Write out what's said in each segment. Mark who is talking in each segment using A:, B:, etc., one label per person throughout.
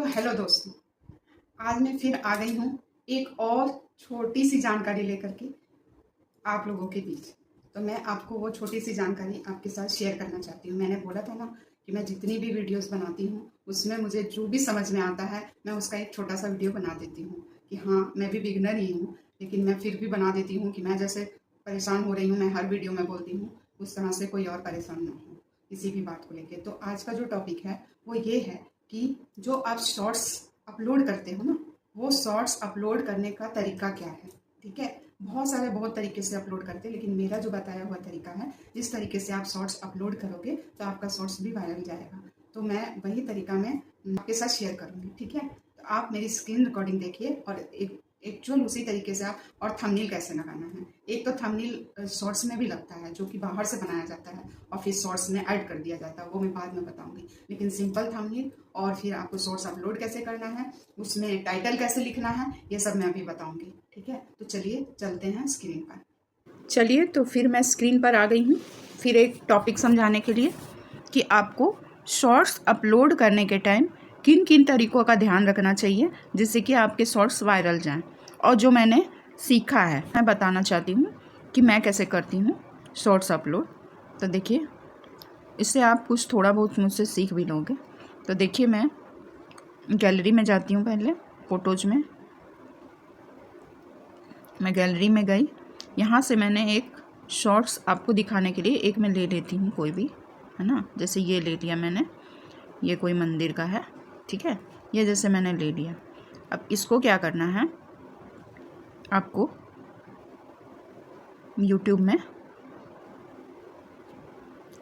A: Hello दोस्तों, आज मैं फिर आ गई हूँ एक और छोटी सी जानकारी लेकर के आप लोगों के बीच। तो मैं आपको वो छोटी सी जानकारी आपके साथ शेयर करना चाहती हूँ। मैंने बोला था ना कि मैं जितनी भी वीडियोस बनाती हूँ उसमें मुझे जो भी समझ में आता है मैं उसका एक छोटा सा वीडियो बना देती हूँ कि हाँ, मैं भी बिगनर ही हूँ, लेकिन मैं फिर भी बना देती हूँ कि मैं जैसे परेशान हो रही हूँ, मैं हर वीडियो में बोलती हूँ, उस तरह से कोई और परेशान ना हो किसी भी बात को लेके। तो आज का जो टॉपिक है वो ये है कि जो आप शॉर्ट्स अपलोड करते हो ना, वो शॉर्ट्स अपलोड करने का तरीका क्या है। ठीक है, बहुत तरीके से अपलोड करते हैं, लेकिन मेरा जो बताया हुआ तरीका है, जिस तरीके से आप शॉर्ट्स अपलोड करोगे तो आपका शॉर्ट्स भी वायरल जाएगा। तो मैं वही तरीका मैं आपके साथ शेयर करूंगी। ठीक है, तो आप मेरी स्क्रीन रिकॉर्डिंग देखिए और एक्चुअल उसी तरीके से आप, और थंबनेल कैसे लगाना है। एक तो थंबनेल शॉर्ट्स में भी लगता है जो कि बाहर से बनाया जाता है और फिर शॉर्ट्स में ऐड कर दिया जाता है, वो मैं बाद में बताऊंगी। लेकिन सिंपल थंबनेल और फिर आपको शॉर्ट्स अपलोड कैसे करना है, उसमें टाइटल कैसे लिखना है, ये सब मैं अभी बताऊंगी। ठीक है, तो चलिए चलते हैं स्क्रीन पर। चलिए, तो फिर मैं स्क्रीन पर आ गई हूँ फिर एक टॉपिक समझाने के लिए कि आपको शॉर्ट्स अपलोड करने के टाइम किन किन तरीक़ों का ध्यान रखना चाहिए जिससे कि आपके शॉर्ट्स वायरल जाएं। और जो मैंने सीखा है मैं बताना चाहती हूँ कि मैं कैसे करती हूँ शॉर्ट्स अपलोड। तो देखिए, इससे आप कुछ थोड़ा बहुत मुझसे सीख भी लोगे। तो देखिए, मैं गैलरी में जाती हूँ, पहले फ़ोटोज़ में मैं गैलरी में गई। यहाँ से मैंने एक शॉर्ट्स आपको दिखाने के लिए एक मैं ले लेती हूँ, कोई भी, है ना। जैसे ये ले लिया मैंने, ये कोई मंदिर का है। ठीक है, ये जैसे मैंने ले लिया। अब इसको क्या करना है, आपको यूट्यूब में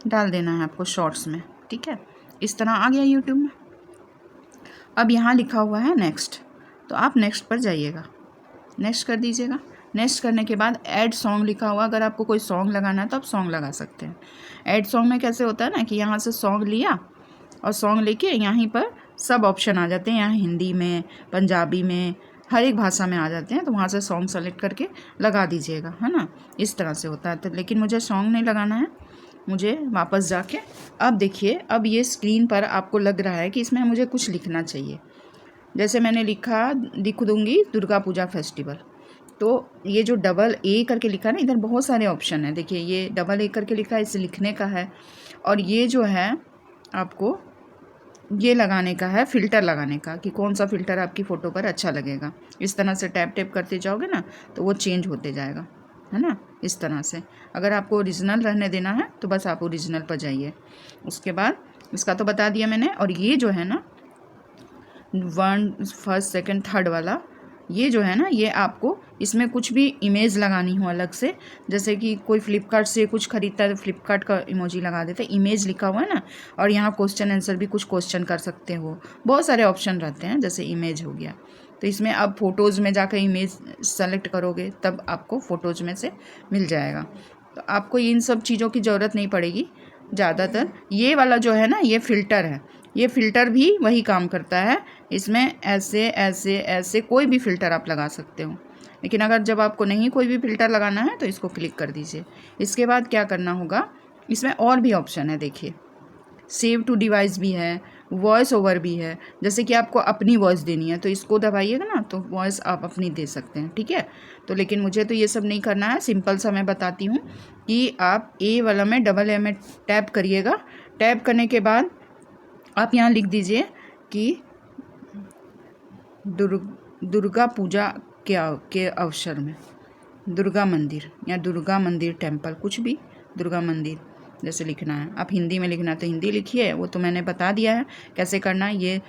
A: डाल देना है, आपको शॉर्ट्स में। ठीक है, इस तरह आ गया यूट्यूब में। अब यहाँ लिखा हुआ है नेक्स्ट, तो आप नेक्स्ट पर जाइएगा, नेक्स्ट कर दीजिएगा। नेक्स्ट करने के बाद ऐड सॉन्ग लिखा हुआ, अगर आपको कोई सॉन्ग लगाना है तो आप सॉन्ग लगा सकते हैं। ऐड सॉन्ग में कैसे होता है ना कि यहाँ से सॉन्ग लिया और सॉन्ग लेके यहीं पर सब ऑप्शन आ जाते हैं, यहाँ हिंदी में, पंजाबी में, हर एक भाषा में आ जाते हैं। तो वहाँ से सॉन्ग सेलेक्ट करके लगा दीजिएगा, है ना। इस तरह से होता है। तो लेकिन मुझे सॉन्ग नहीं लगाना है, मुझे वापस जाके अब देखिए, अब ये स्क्रीन पर आपको लग रहा है कि इसमें मुझे कुछ लिखना चाहिए। जैसे मैंने लिख दूँगी दुर्गा पूजा फेस्टिवल। तो ये जो डबल ए करके लिखा है ना, इधर बहुत सारे ऑप्शन है। देखिए, ये डबल ए करके लिखा है, इसे लिखने का है। और ये जो है आपको ये लगाने का है, फ़िल्टर लगाने का, कि कौन सा फ़िल्टर आपकी फ़ोटो पर अच्छा लगेगा। इस तरह से टैप टैप करते जाओगे ना तो वो चेंज होते जाएगा, है ना। इस तरह से अगर आपको ओरिजिनल रहने देना है तो बस आप ओरिजिनल पर जाइए। उसके बाद इसका तो बता दिया मैंने। और ये जो है ना 1 फर्स्ट सेकंड थर्ड वाला, ये जो है ना, ये आपको इसमें कुछ भी इमेज लगानी हो अलग से, जैसे कि कोई फ्लिपकार्ट से कुछ ख़रीदता है तो फ्लिपकार्ट का इमोजी लगा देते हैं, इमेज लिखा हुआ है ना। और यहाँ क्वेश्चन आंसर भी कुछ क्वेश्चन कर सकते हो, बहुत सारे ऑप्शन रहते हैं। जैसे इमेज हो गया, तो इसमें अब फ़ोटोज़ में जाकर इमेज सेलेक्ट करोगे तब आपको फ़ोटोज़ में से मिल जाएगा। तो आपको इन सब चीज़ों की ज़रूरत नहीं पड़ेगी ज़्यादातर। ये वाला जो है ना, ये फ़िल्टर है, ये फ़िल्टर भी वही काम करता है। इसमें ऐसे ऐसे ऐसे कोई भी फ़िल्टर आप लगा सकते हो। लेकिन अगर जब आपको नहीं कोई भी फ़िल्टर लगाना है तो इसको क्लिक कर दीजिए। इसके बाद क्या करना होगा, इसमें और भी ऑप्शन है। देखिए, सेव टू डिवाइस भी है, वॉइस ओवर भी है। जैसे कि आपको अपनी वॉइस देनी है तो इसको दबाइएगा ना, तो वॉइस आप अपनी दे सकते हैं। ठीक है, तो लेकिन मुझे तो ये सब नहीं करना है, सिंपल सा मैं बताती हूँ कि आप ए वाला में डबल ए में टैप करिएगा। टैप करने के बाद आप यहाँ लिख दीजिए कि दुर्गा पूजा के अवसर में दुर्गा मंदिर या दुर्गा मंदिर टेम्पल, कुछ भी, दुर्गा मंदिर जैसे लिखना है। आप हिंदी में लिखना है तो हिंदी लिखिए, वो तो मैंने बता दिया है कैसे करना है। ये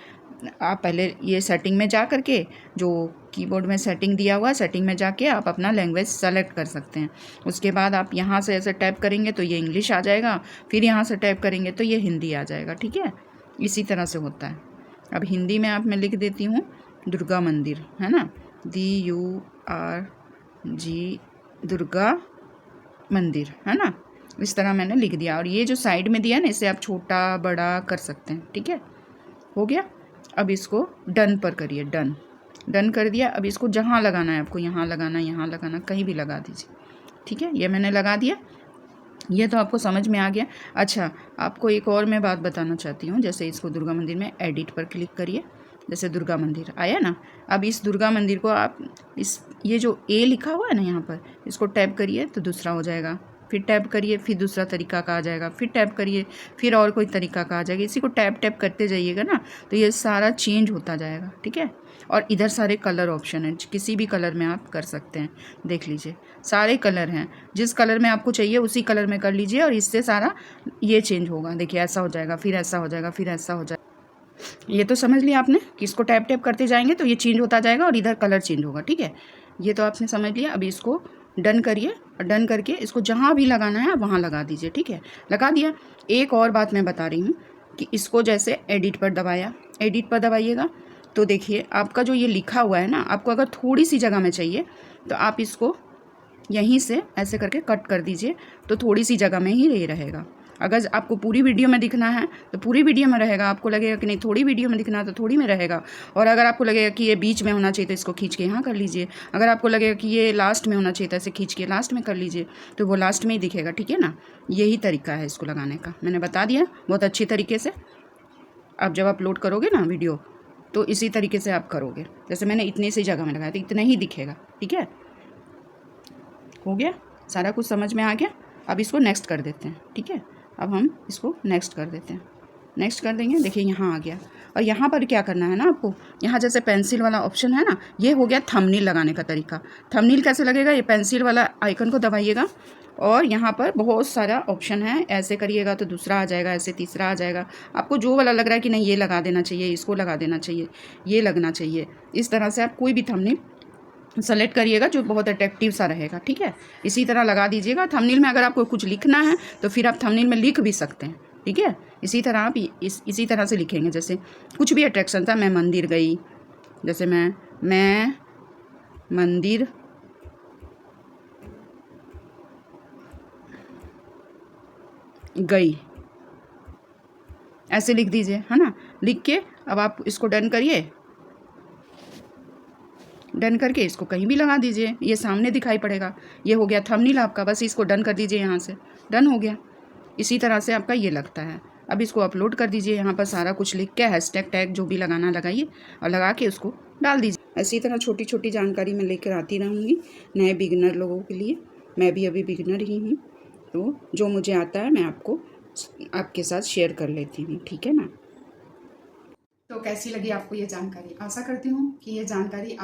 A: आप पहले ये सेटिंग में जा करके, जो कीबोर्ड में सेटिंग दिया हुआ है, सेटिंग में जाके आप अपना लैंग्वेज सेलेक्ट कर सकते हैं। उसके बाद आप यहाँ से ऐसे टैप करेंगे तो ये इंग्लिश आ जाएगा, फिर यहाँ से टैप करेंगे तो ये हिंदी आ जाएगा। ठीक है, इसी तरह से होता है। अब हिंदी में मैं लिख देती हूँ दुर्गा मंदिर, है ना, DURG दुर्गा मंदिर, है ना। इस तरह मैंने लिख दिया। और ये जो साइड में दिया ना, इसे आप छोटा बड़ा कर सकते हैं। ठीक है, हो गया। अब इसको डन पर करिए, डन डन कर दिया। अब इसको जहाँ लगाना है आपको, यहाँ लगाना, यहाँ लगाना, कहीं भी लगा दीजिए। ठीक है, ये मैंने लगा दिया। ये तो आपको समझ में आ गया। अच्छा, आपको एक और मैं बात बताना चाहती हूँ। जैसे इसको दुर्गा मंदिर में एडिट पर क्लिक करिए, जैसे दुर्गा मंदिर आया ना। अब इस दुर्गा मंदिर को आप ये जो ए लिखा हुआ है ना यहाँ पर, इसको टैप करिए तो दूसरा हो जाएगा, फिर टैप करिए फिर दूसरा तरीका का आ जाएगा, फिर टैप करिए फिर और कोई तरीका का आ जाएगा। इसी को टैप टैप करते जाइएगा ना तो ये सारा चेंज होता जाएगा, ठीक है। और इधर सारे कलर ऑप्शन हैं, किसी भी कलर में आप कर सकते हैं। देख लीजिए सारे कलर हैं, जिस कलर में आपको चाहिए उसी कलर में कर लीजिए और इससे सारा ये चेंज होगा। देखिए ऐसा हो जाएगा, फिर ऐसा हो जाएगा, फिर ऐसा हो जाएगा। ये तो समझ लिया आपने कि इसको टैप टैप करते जाएंगे तो ये चेंज होता जाएगा और इधर कलर चेंज होगा, ठीक है। ये तो आपने समझ लिया। अभी इसको डन करिए और डन करके इसको जहाँ भी लगाना है आप वहाँ लगा दीजिए, ठीक है। लगा दिया। एक और बात मैं बता रही हूँ कि इसको जैसे एडिट पर दबाया, एडिट पर दबाइएगा तो देखिए आपका जो ये लिखा हुआ है ना, आपको अगर थोड़ी सी जगह में चाहिए तो आप इसको यहीं से ऐसे करके कट कर दीजिए तो थोड़ी सी जगह में ही रहेगा। अगर आपको पूरी वीडियो में दिखना है तो पूरी वीडियो में रहेगा, आपको लगेगा कि नहीं थोड़ी वीडियो में दिखना है तो थोड़ी में रहेगा। और अगर आपको लगेगा कि ये बीच में होना चाहिए तो इसको खींच के यहाँ कर लीजिए। अगर आपको लगेगा कि ये लास्ट में होना चाहिए तो ऐसे खींच के लास्ट में कर लीजिए तो वो लास्ट में ही दिखेगा, ठीक है ना। यही तरीका है इसको लगाने का, मैंने बता दिया बहुत अच्छी तरीके से। आप जब अपलोड करोगे ना वीडियो तो इसी तरीके से आप करोगे। जैसे मैंने इतनी सी जगह में लगाया तो इतना ही दिखेगा, ठीक है। हो गया, सारा कुछ समझ में आ गया। अब इसको नेक्स्ट कर देते हैं, ठीक है। अब हम इसको नेक्स्ट कर देते हैं, नेक्स्ट कर देंगे। देखिए यहाँ आ गया। और यहाँ पर क्या करना है ना आपको, यहाँ जैसे पेंसिल वाला ऑप्शन है ना, ये हो गया थंबनेल लगाने का तरीका। थंबनेल कैसे लगेगा, ये पेंसिल वाला आइकन को दबाइएगा और यहाँ पर बहुत सारा ऑप्शन है, ऐसे करिएगा तो दूसरा आ जाएगा, ऐसे तीसरा आ जाएगा। आपको जो वाला लग रहा है कि नहीं ये लगा देना चाहिए, इसको लगा देना चाहिए, ये लगना चाहिए, इस तरह से आप कोई भी थंबनेल सेलेक्ट करिएगा जो बहुत अट्रैक्टिव सा रहेगा, ठीक है। इसी तरह लगा दीजिएगा। थंबनेल में अगर आपको कुछ लिखना है तो फिर आप थंबनेल में लिख भी सकते हैं, ठीक है। इसी तरह आप इसी तरह से लिखेंगे। जैसे कुछ भी अट्रैक्शन था, मैं मंदिर गई, जैसे मैं मंदिर गई, ऐसे लिख दीजिए, है ना। लिख के अब आप इसको डन करिए। डन करके इसको कहीं भी लगा दीजिए, ये सामने दिखाई पड़ेगा। ये हो गया थंबनेल आपका, बस इसको डन कर दीजिए, यहाँ से डन हो गया। इसी तरह से आपका ये लगता है। अब इसको अपलोड कर दीजिए, यहाँ पर सारा कुछ लिख के हैशटैग टैग जो भी लगाना लगाइए और लगा के उसको डाल दीजिए। इसी तरह छोटी छोटी जानकारी मैं लेकर आती रहूँगी नए बिगिनर लोगों के लिए। मैं भी अभी बिगिनर ही हूँ, तो जो मुझे आता है मैं आपके साथ शेयर कर लेती हूँ, ठीक है ना। तो कैसी लगी आपको ये जानकारी? आशा करती हूँ कि ये जानकारी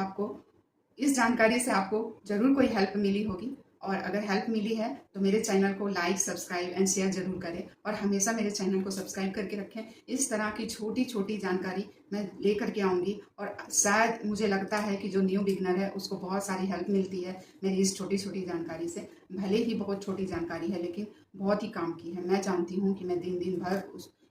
A: इस जानकारी से आपको ज़रूर कोई हेल्प मिली होगी। और अगर हेल्प मिली है तो मेरे चैनल को लाइक, सब्सक्राइब एंड शेयर जरूर करें और हमेशा मेरे चैनल को सब्सक्राइब करके रखें। इस तरह की छोटी छोटी जानकारी मैं लेकर के आऊँगी और शायद मुझे लगता है कि जो न्यू बिगनर है उसको बहुत सारी हेल्प मिलती है मेरी इस छोटी छोटी जानकारी से। भले ही बहुत छोटी जानकारी है लेकिन बहुत ही काम की है। मैं जानती हूँ कि मैं दिन भर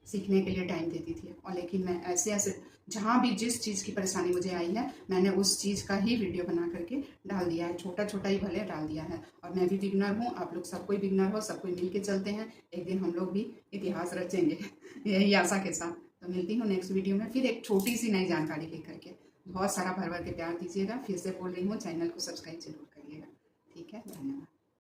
A: सीखने के लिए टाइम देती थी और लेकिन मैं ऐसे जहाँ भी जिस चीज़ की परेशानी मुझे आई है मैंने उस चीज़ का ही वीडियो बना करके डाल दिया है। छोटा छोटा ही भले डाल दिया है। और मैं भी बिगनर हूँ, आप लोग सब कोई बिगनर हो, सब कोई मिल के चलते हैं। एक दिन हम लोग भी इतिहास रचेंगे यही आशा के साथ। तो मिलती हूँ नेक्स्ट वीडियो में फिर एक छोटी सी नई जानकारी लेकर के। बहुत सारा भर भर के प्यार दीजिएगा। फिर से बोल रही हूँ, चैनल को सब्सक्राइब जरूर करिएगा, ठीक है। धन्यवाद।